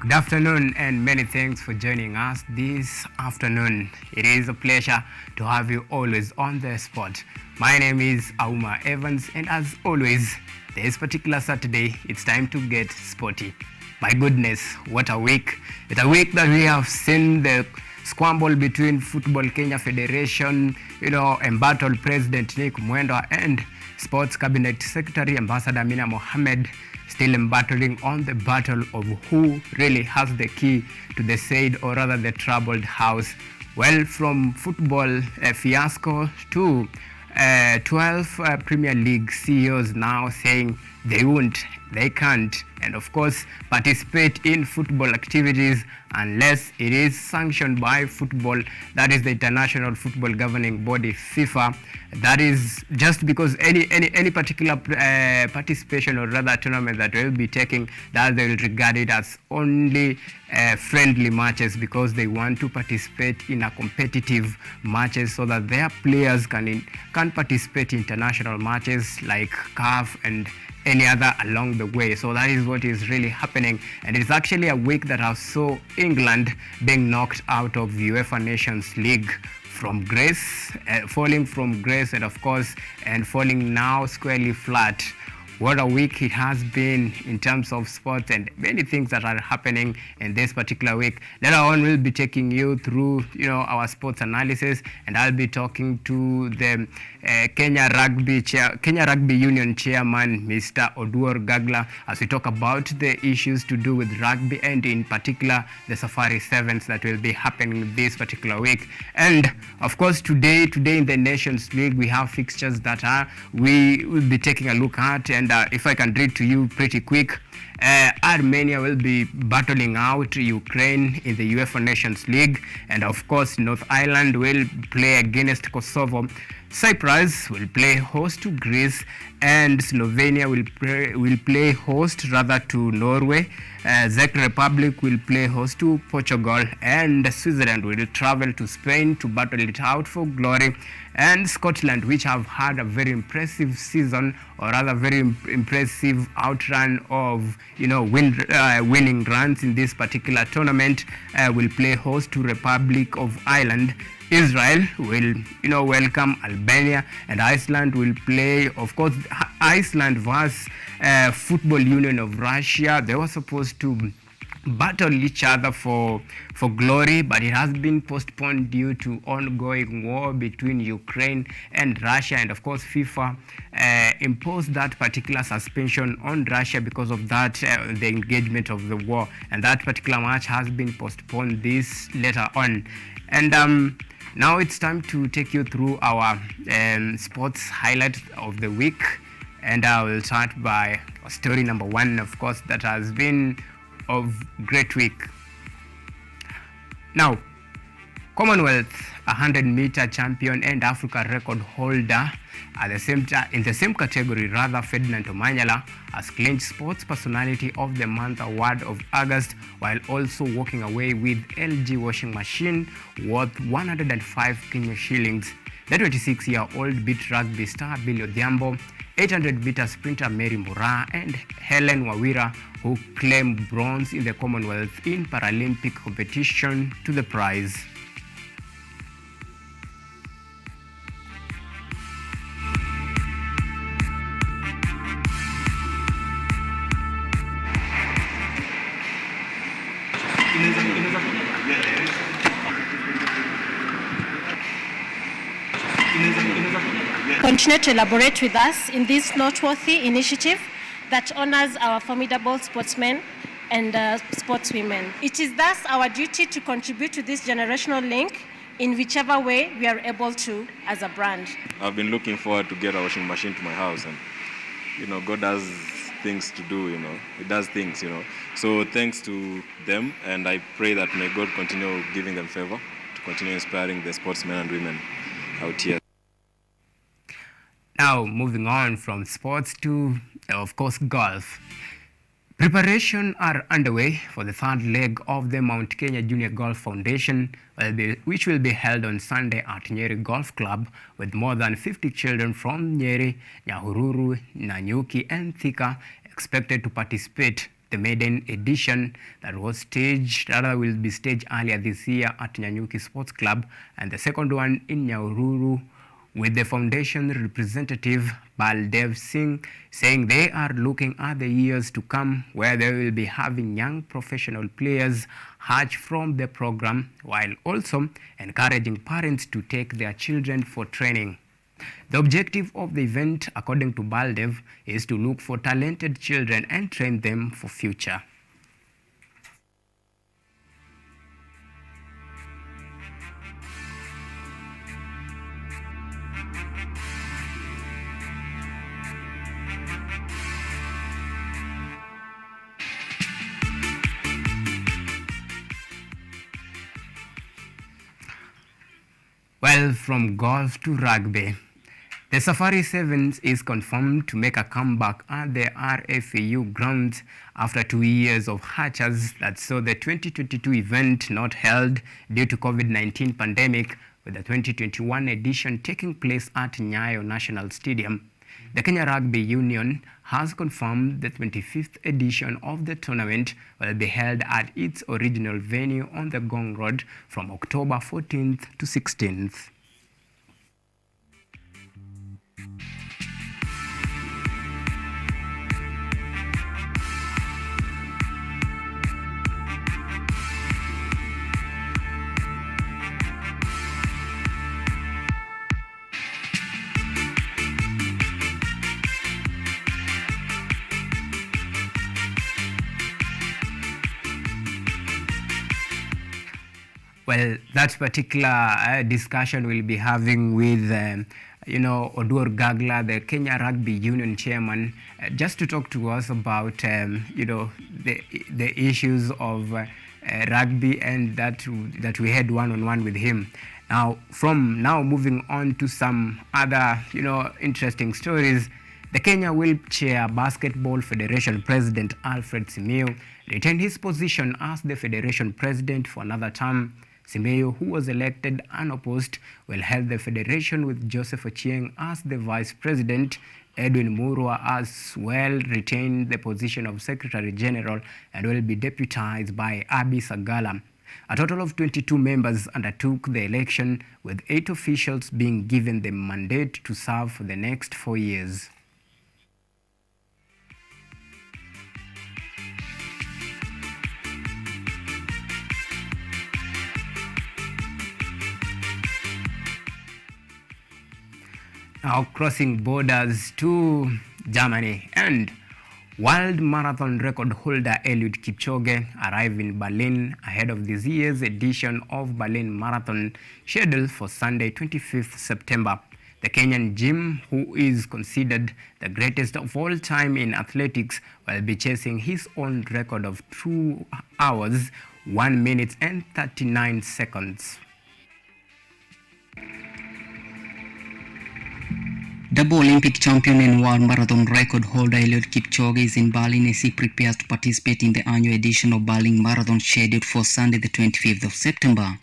Good afternoon and many thanks for joining us this afternoon. It is a pleasure to have you always on the spot. My name is Auma Evans, and as always, this particular Saturday, it's time to get sporty. My goodness, what a week. It's a week that we have seen the squabble between Football Kenya Federation, embattled President Nick Mwendwa and Sports Cabinet Secretary Ambassador Amina Mohamed still embattling on the battle of who really has the key to the said, or rather the troubled house. Well, from football fiasco to 12 Premier League CEOs now saying they won't, they can't, and of course participate in football activities unless it is sanctioned by football, that is the International Football Governing Body, FIFA. That is just because any particular participation, or rather tournament that will be taking, that they will regard it as only friendly matches, because they want to participate in a competitive matches so that their players can participate in international matches like CAF and any other along the way. So that is what is really happening, and it's actually a week that I saw England being knocked out of the UEFA Nations League from grace, falling from grace, and of course, and falling now squarely flat. What a week it has been in terms of sports, and many things that are happening in this particular week. Later on, we'll be taking you through, our sports analysis, and I'll be talking to the Kenya Rugby Union Chairman, Mr. Oduor Gagla, as we talk about the issues to do with rugby, and in particular the Safari Sevens that will be happening this particular week. And of course, today in the Nations League, we have fixtures that we will be taking a look at, and if I can read to you pretty quick, Armenia will be battling out Ukraine in the UEFA Nations League, and of course North Ireland will play against Kosovo. Cyprus will play host to Greece, and Slovenia will play host rather to Norway. Czech Republic will play host to Portugal, and Switzerland will travel to Spain to battle it out for glory. And Scotland, which have had a very impressive season, or rather very impressive outrun of winning runs in this particular tournament, will play host to Republic of Ireland. Israel will welcome Albania, and Iceland will play, of course, Iceland versus Football Union of Russia. They were supposed to battle each other for glory, but it has been postponed due to ongoing war between Ukraine and Russia, and of course FIFA imposed that particular suspension on Russia because of that, the engagement of the war, and that particular match has been postponed this later on. And now it's time to take you through our sports highlight of the week, and I will start by story number one, of course, that has been of great week. Now, Commonwealth 100-meter champion and Africa record holder at the same time, in the same category, Ferdinand Omanyala has clinched Sports Personality of the Month award of August, while also walking away with LG washing machine worth 105 Kenya shillings. The 26-year-old beat rugby star Billy Odhiambo, 800-meter sprinter Mary Mura, and Helen Wawira, who claimed bronze in the Commonwealth in Paralympic competition, to the prize. Continue to elaborate with us in this noteworthy initiative that honors our formidable sportsmen and sportswomen. It is thus our duty to contribute to this generational link in whichever way we are able to as a brand. I've been looking forward to get a washing machine to my house, and God does things to do, He does things, So thanks to them, and I pray that may God continue giving them favor to continue inspiring the sportsmen and women out here. Now, moving on from sports to, of course, golf. Preparations are underway for the third leg of the Mount Kenya Junior Golf Foundation, which will be held on Sunday at Nyeri Golf Club, with more than 50 children from Nyeri, Nyahururu, Nanyuki, and Thika expected to participate. the maiden edition that will be staged earlier this year at Nyanyuki Sports Club, and the second one in Nyahururu, with the foundation representative Baldev Singh saying they are looking at the years to come where they will be having young professional players hatch from the program, while also encouraging parents to take their children for training. The objective of the event, according to Baldev, is to look for talented children and train them for future. Well, from golf to rugby, the Safari Sevens is confirmed to make a comeback at the RFAU grounds after 2 years of hatches that saw the 2022 event not held due to COVID-19 pandemic, with the 2021 edition taking place at Nyayo National Stadium. The Kenya Rugby Union has confirmed the 25th edition of the tournament will be held at its original venue on the Gong Road from October 14th to 16th. Well, that particular discussion we'll be having with, Odur Gagla, the Kenya Rugby Union chairman, just to talk to us about, the issues of rugby, and that we had one-on-one with him. Now, moving on to some other, interesting stories. The Kenya Wheelchair Basketball Federation President Alfred Simiyu retained his position as the Federation President for another term. Simiyu, who was elected unopposed, will head the Federation with Joseph Ochieng as the Vice President. Edwin Murwa as well retained the position of Secretary General and will be deputized by Abi Sagala. A total of 22 members undertook the election, with 8 officials being given the mandate to serve for the next 4 years. Now crossing borders to Germany, and world marathon record holder Eliud Kipchoge arrived in Berlin ahead of this year's edition of Berlin Marathon, scheduled for Sunday, 25th September. The Kenyan Jim, who is considered the greatest of all time in athletics, will be chasing his own record of 2 hours, 1 minute and 39 seconds. Double Olympic champion and world marathon record holder Eliud Kipchoge is in Berlin as he prepares to participate in the annual edition of Berlin Marathon scheduled for Sunday the 25th of September.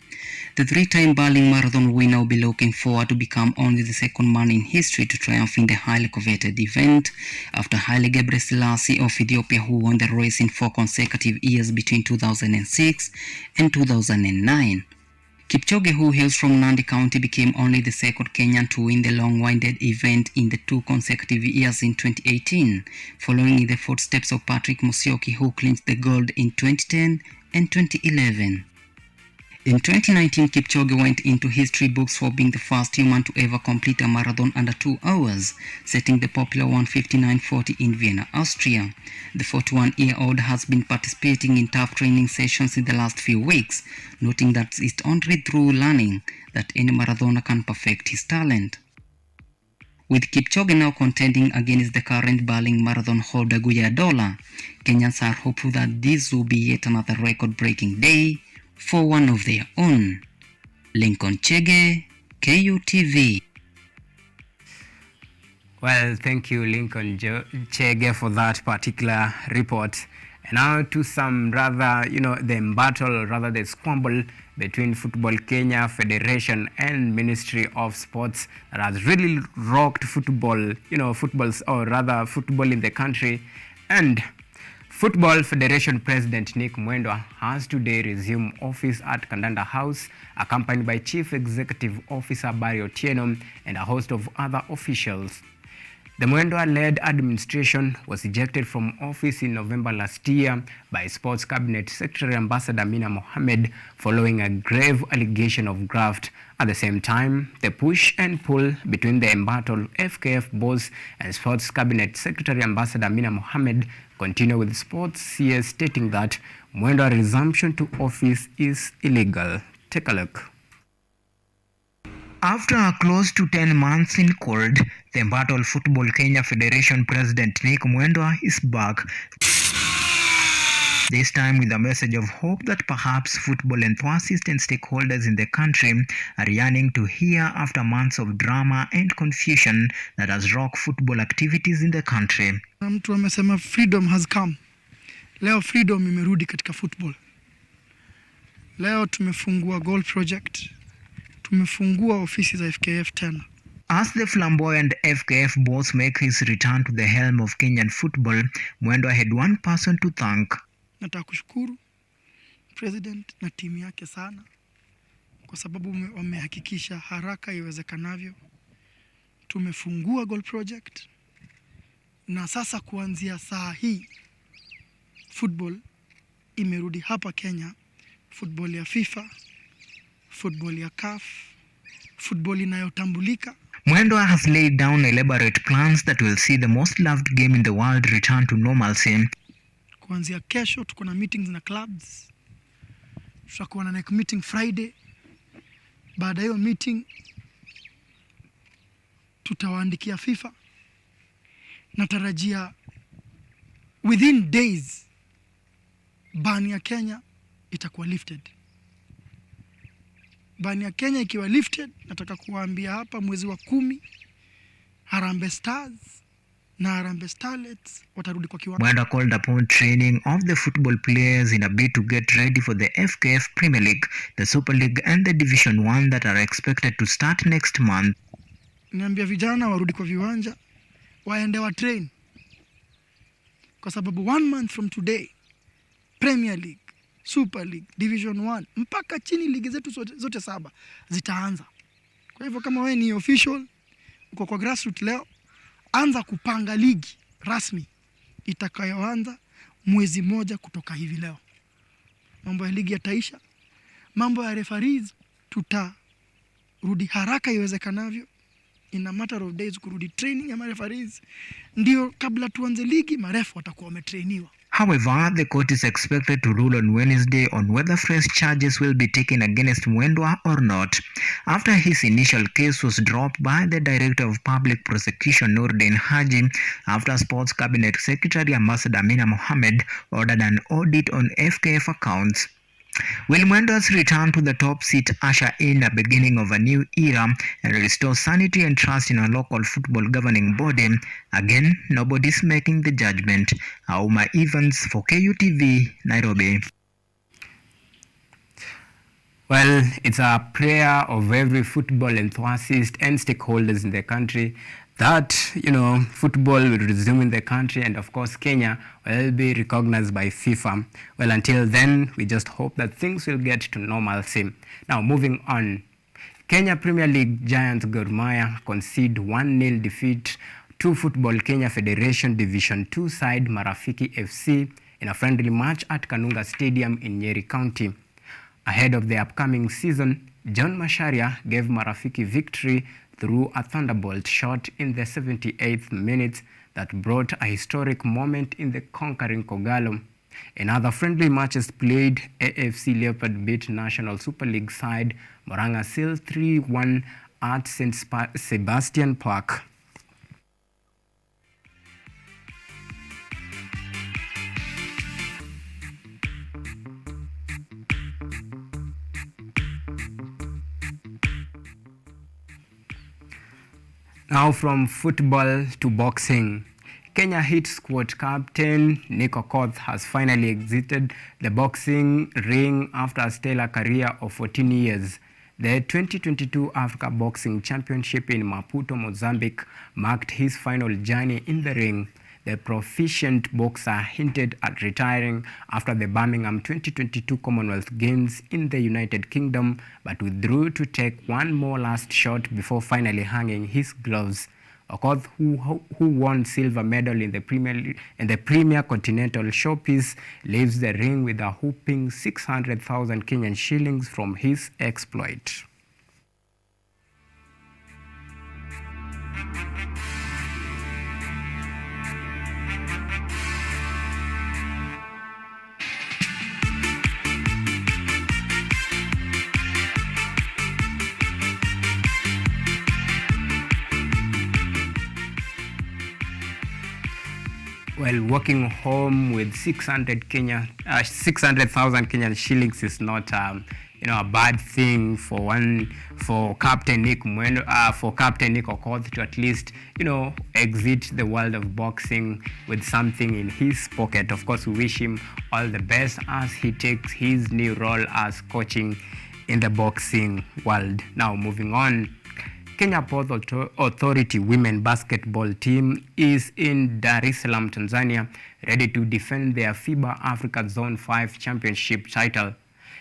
The 3-time Berlin Marathon winner will be looking forward to become only the second man in history to triumph in the highly coveted event, after Haile Gebrselassie of Ethiopia, who won the race in 4 consecutive years between 2006 and 2009. Kipchoge, who hails from Nandi County, became only the second Kenyan to win the long-winded event in the 2 consecutive years in 2018, following in the footsteps of Patrick Musyoki, who clinched the gold in 2010 and 2011. In 2019, Kipchoge went into history books for being the first human to ever complete a marathon under 2 hours, setting the popular 1:59:40 in Vienna, Austria. The 41-year-old has been participating in tough training sessions in the last few weeks, noting that it's only through learning that any marathoner can perfect his talent. With Kipchoge now contending against the current Berlin Marathon holder Guya Dola, Kenyans are hopeful that this will be yet another record-breaking day for one of their own. Lincoln Chege, KUTV. Well, thank you, Lincoln Chege, for that particular report. And now to some the battle, the squabble between Football Kenya Federation and Ministry of Sports that has really rocked football in the country. And Football Federation President Nick Mwendwa has today resumed office at Kandanda House, accompanied by Chief Executive Officer Barry Otieno and a host of other officials. The Mwendwa-led administration was ejected from office in November last year by Sports Cabinet Secretary Ambassador Amina Mohamed following a grave allegation of graft. At the same time, the push and pull between the embattled FKF boss and Sports Cabinet Secretary Ambassador Amina Mohamed continue, with Sports CS stating that Mwendwa resumption to office is illegal. Take a look. After close to 10 months in court, the embattled Football Kenya Federation President Nick Mwendwa is back. This time with a message of hope that perhaps football enthusiasts and stakeholders in the country are yearning to hear after months of drama and confusion that has rocked football activities in the country. Mtu amesema freedom has come. Leo freedom imerudi katika football. Leo tumefungua goal project. Tumefungua ofisi za FKF tena. As the flamboyant FKF boss make his return to the helm of Kenyan football, Mwendwa had one person to thank. Nataka kushukuru president na timu yake sana kwa sababu wamehakikisha haraka iwezekanavyo tumefungua goal project, na sasa kuanzia saa hii football imerudi hapa Kenya, football ya FIFA, football ya CAF, football inayotambulika. Mwendwa has laid down elaborate plans that will see the most loved game in the world return to normalcy. Kuanzia kesho tuko na meetings na clubs. Tutakuwa na next meeting Friday. Baada hiyo meeting tutawaandikia FIFA. Natarajia within days ban ya Kenya itakuwa lifted. Ban ya Kenya ikiwa lifted, nataka kuwaambia hapa mwezi wa 10 Harambee Stars na Harambee Starlets watarudi kwa kiwanja. Mwendwa called upon training of the football players in a bid to get ready for the FKF Premier League, the Super League and the Division 1 that are expected to start next month. Niambia vijana warudi kwa viwanja, waende wa train. Kwa sababu 1 month from today, Premier League, Super League, Division 1, mpaka chini ligi zetu zote 7 zitaanza. Kwa hivyo kama wewe ni official, uko kwa grassroots leo, anza kupanga ligi rasmi itakayoanza mwezi moja kutoka hivi leo. Mambo ya ligi yataisha. Mambo ya referees tutarudi haraka iwezekanavyo. In a matter of days kurudi training ya referees. Ndio kabla tuanze ligi marefu watakuwa wametrainiwa. However, the court is expected to rule on Wednesday on whether fresh charges will be taken against Mwendwa or not. After his initial case was dropped by the Director of Public Prosecution Nurdin Haji, after Sports Cabinet Secretary Ambassador Amina Mohamed ordered an audit on FKF accounts. Will Mwendwa's return to the top seat usher in a beginning of a new era and restore sanity and trust in a local football governing body? Again, nobody's making the judgment. Auma Evans for KUTV, Nairobi. Well, it's a prayer of every football enthusiast and stakeholders in the country that, football will resume in the country, and of course Kenya will be recognized by FIFA. Well, until then, we just hope that things will get to normalcy. Now, moving on. Kenya Premier League giant Gor Mahia concede 1-0 defeat to Football Kenya Federation Division 2 side Marafiki FC in a friendly match at Kanunga Stadium in Nyeri County. Ahead of the upcoming season, John Masharia gave Marafiki victory through a thunderbolt shot in the 78th minute that brought a historic moment in the conquering Kogalo. In other friendly matches played, AFC Leopard beat National Super League side Moranga Seal 3-1 at St. Sebastian Park. Now from football to boxing. Kenya Hit Squad captain Nico Koth has finally exited the boxing ring after a stellar career of 14 years. The 2022 Africa Boxing Championship in Maputo, Mozambique marked his final journey in the ring. The proficient boxer hinted at retiring after the Birmingham 2022 Commonwealth Games in the United Kingdom, but withdrew to take one more last shot before finally hanging his gloves. Okoth, who won silver medal in the Premier Continental Showpiece, leaves the ring with a whopping 600,000 Kenyan shillings from his exploit. Well, walking home with 600,000 Kenyan shillings is not, a bad thing for Captain Nick Okoth to at least, exit the world of boxing with something in his pocket. Of course, we wish him all the best as he takes his new role as coaching in the boxing world. Now, moving on. Kenya Port Authority women basketball team is in Dar es Salaam, Tanzania, ready to defend their FIBA Africa Zone 5 championship title.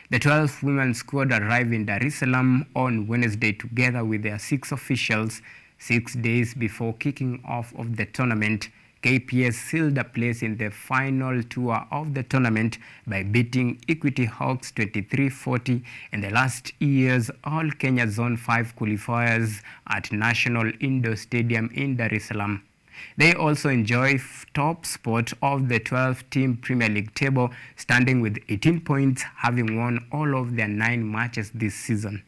The 12 women squad arrived in Dar es Salaam on Wednesday together with their 6 officials 6 days before kicking off of the tournament. KPS sealed a place in the final tour of the tournament by beating Equity Hawks 23-40 in the last year's All Kenya Zone 5 qualifiers at National Indoor Stadium in Dar es Salaam. They also enjoy top spot of the 12-team Premier League table, standing with 18 points, having won all of their 9 matches this season.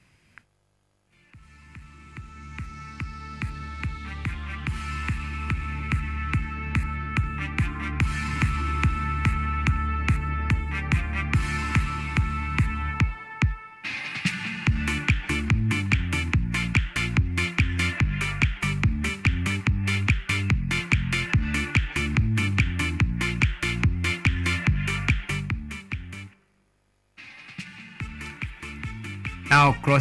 Now, cross